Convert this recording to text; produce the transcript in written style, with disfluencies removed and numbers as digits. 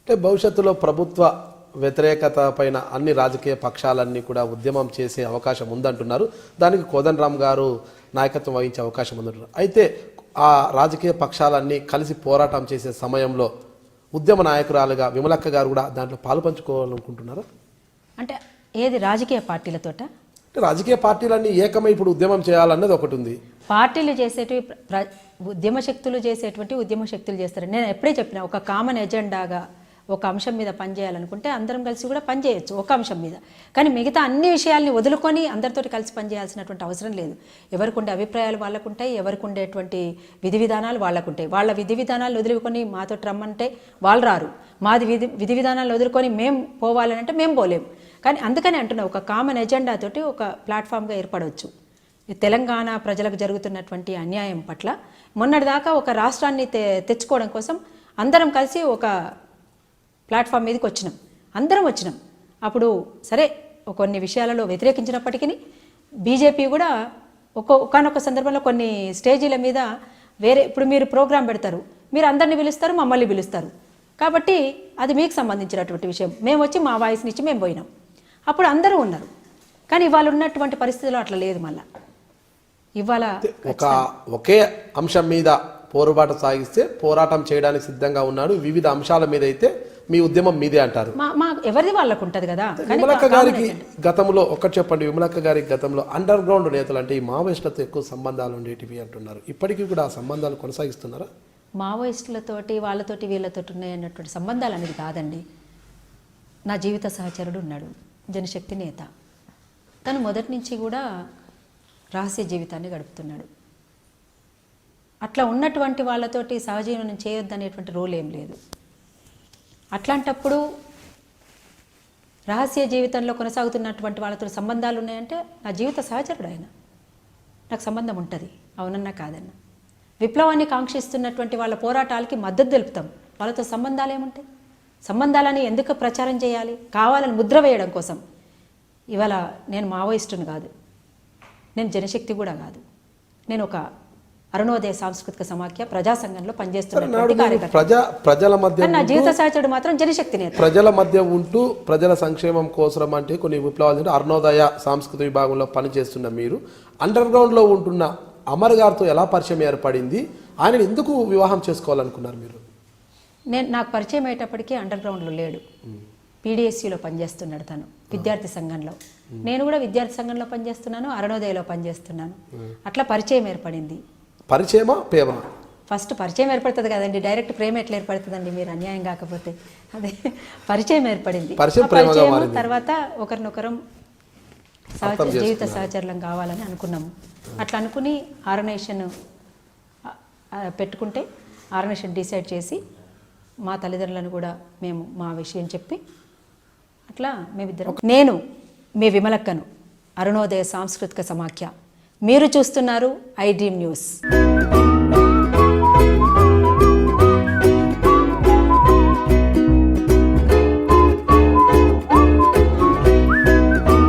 అంటే భవిష్యత్తులో ప్రభుత్వ వ్యతిరేకత పైన అన్ని రాజకీయ పక్షాలన్నీ కూడా ఉద్యమం చేసే అవకాశం ఉందంటున్నారు. దానికి కోదండరామ్ గారు నాయకత్వం వహించే అవకాశం ఉందంటున్నారు. అయితే ఆ రాజకీయ పక్షాలన్నీ కలిసి పోరాటం చేసే సమయంలో ఉద్యమ నాయకురాలుగా విమలక్క గారు కూడా దాంట్లో పాలు పంచుకోవాలనుకుంటున్నారా? అంటే ఏది రాజకీయ పార్టీలతోట? అంటే రాజకీయ పార్టీలన్నీ ఏకమై ఇప్పుడు ఉద్యమం చేయాలన్నది ఒకటి ఉంది. పార్టీలు చేసేటివి ఉద్యమ శక్తులు చేస్తారు. నేను ఎప్పుడే చెప్పిన ఒక కామన్ ఎజెండాగా ఒక అంశం మీద పనిచేయాలనుకుంటే అందరం కలిసి కూడా పనిచేయచ్చు ఒక అంశం మీద. కానీ మిగతా అన్ని విషయాల్ని వదులుకొని అందరితోటి కలిసి పనిచేయాల్సినటువంటి అవసరం లేదు. ఎవరికి ఉండే అభిప్రాయాలు వాళ్ళకుంటాయి, ఎవరికి ఉండేటువంటి విధి విధానాలు వాళ్ళకుంటాయి. వాళ్ళ విధి విధానాలు వదులుకొని మాతో రమ్మంటే వాళ్ళు రారు, మాది విధి విధానాలు వదులుకొని మేము పోవాలని అంటే మేము పోలేము. కానీ అందుకని అంటున్నా ఒక కామన్ ఎజెండా తోటి ఒక ప్లాట్ఫామ్గా ఏర్పడవచ్చు. తెలంగాణ ప్రజలకు జరుగుతున్నటువంటి అన్యాయం పట్ల మొన్నటిదాకా ఒక రాష్ట్రాన్ని తెచ్చుకోవడం కోసం అందరం కలిసి ఒక ప్లాట్ఫామ్ మీదకి అందరం వచ్చినాం. అప్పుడు సరే కొన్ని విషయాలలో వ్యతిరేకించినప్పటికీ బీజేపీ కూడా ఒకానొక సందర్భంలో కొన్ని స్టేజీల మీద ఇప్పుడు మీరు ప్రోగ్రాం పెడతారు, మీరు అందరినీ పిలుస్తారు, మమ్మల్ని పిలుస్తారు, కాబట్టి అది మీకు సంబంధించినటువంటి విషయం. మేము వచ్చి మా వాయిస్ని ఇచ్చి మేము పోయినాం. అప్పుడు అందరూ ఉన్నారు. కానీ ఇవాళ ఉన్నటువంటి పరిస్థితుల్లో అట్లా లేదు. మళ్ళా ఇవాళ ఒకే అంశం మీద పోరుబాటు సాగిస్తే పోరాటం చేయడానికి సిద్ధంగా ఉన్నాడు. వివిధ అంశాల మీద అయితే మీ ఉద్యమం మీదే అంటారు. ఎవరిది వాళ్ళకు ఉంటుంది కదా. విమలక్క గారికి గతంలో ఒకటి చెప్పండి, విమలక్క గారికి గతంలో అండర్ గ్రౌండ్ నేతలు అంటే ఈ మావోయిస్టులతో ఎక్కువ సంబంధాలు ఉండేటివి అంటున్నారు. ఇప్పటికీ కూడా ఆ సంబంధాలు కొనసాగిస్తున్నారా? మావోయిస్టులతోటి వాళ్ళతోటి వీళ్ళతోటి ఉన్నాయన్నటువంటి సంబంధాలు అనేది కాదండి. నా జీవిత సహచరుడు ఉన్నాడు, జనశక్తి నేత. తను మొదటి నుంచి కూడా రహస్య జీవితాన్ని గడుపుతున్నాడు. అట్లా ఉన్నటువంటి వాళ్ళతోటి సహజీవనం చేయొద్దనేటువంటి రూల్ ఏం లేదు. అట్లాంటప్పుడు రహస్య జీవితంలో కొనసాగుతున్నటువంటి వాళ్ళతో సంబంధాలు ఉన్నాయంటే నా జీవిత సహచరుడు ఆయన, నాకు సంబంధం ఉంటుంది, అవునన్నా కాదన్నా. విప్లవాన్ని కాంక్షిస్తున్నటువంటి వాళ్ళ పోరాటాలకి మద్దతు తెలుపుతాం. వాళ్ళతో సంబంధాలు ఏముంటాయి? సంబంధాలని ఎందుకు ప్రచారం చేయాలి? కావాలని ముద్ర వేయడం కోసం. ఇవాళ నేను మావోయిస్టుని కాదు, నేను జనశక్తి కూడా కాదు, నేను ఒక అరుణోదయ సాంస్కృతిక సమాఖ్య ప్రజా సంఘంలో పనిచేస్తున్నటువంటి ప్రజల మధ్య నా జీవిత సహచరుడు మాత్రం జనశక్తి నేత. ప్రజల మధ్య ఉంటూ ప్రజల సంక్షేమం కోసం అంటే కొన్ని విప్లవాలు అరుణోదయ సాంస్కృతిక విభాగంలో పనిచేస్తున్న మీరు అండర్ గ్రౌండ్ లో ఉంటున్న అమర్ గారితో ఎలా పరిచయం ఏర్పడింది? ఆయన ఎందుకు వివాహం చేసుకోవాలనుకున్నారు మీరు? నాకు పరిచయం అయ్యేటప్పటికీ అండర్ గ్రౌండ్లో లేడు, పీడిఎస్యూలో పనిచేస్తున్నాడు తను, విద్యార్థి సంఘంలో. నేను కూడా విద్యార్థి సంఘంలో పనిచేస్తున్నాను, అరుణోదయలో పనిచేస్తున్నాను. అట్లా పరిచయం ఏర్పడింది. పరిచయమా ప్రేమ? ఫస్ట్ పరిచయం ఏర్పడుతుంది కదండి, డైరెక్ట్ ప్రేమ ఎట్లా ఏర్పడుతుందండి మీరు అన్యాయం కాకపోతే? అదే పరిచయం ఏర్పడింది. పరిచయం తర్వాత ఒకరినొకరం జీవిత సహచరులం కావాలని అనుకున్నాము. అట్లా అనుకుని ఆర్గనైజేషన్ పెట్టుకుంటే ఆర్గనైజేషన్ డిసైడ్ చేసి మా తల్లిదండ్రులను కూడా మేము మా విషయం చెప్పి అట్లా మేమిద్దరం. నేను మీ విమలక్కను, అరుణోదయ సాంస్కృతిక సమాఖ్య. మీరు చూస్తున్నారు ఐ డ్రీమ్ న్యూస్.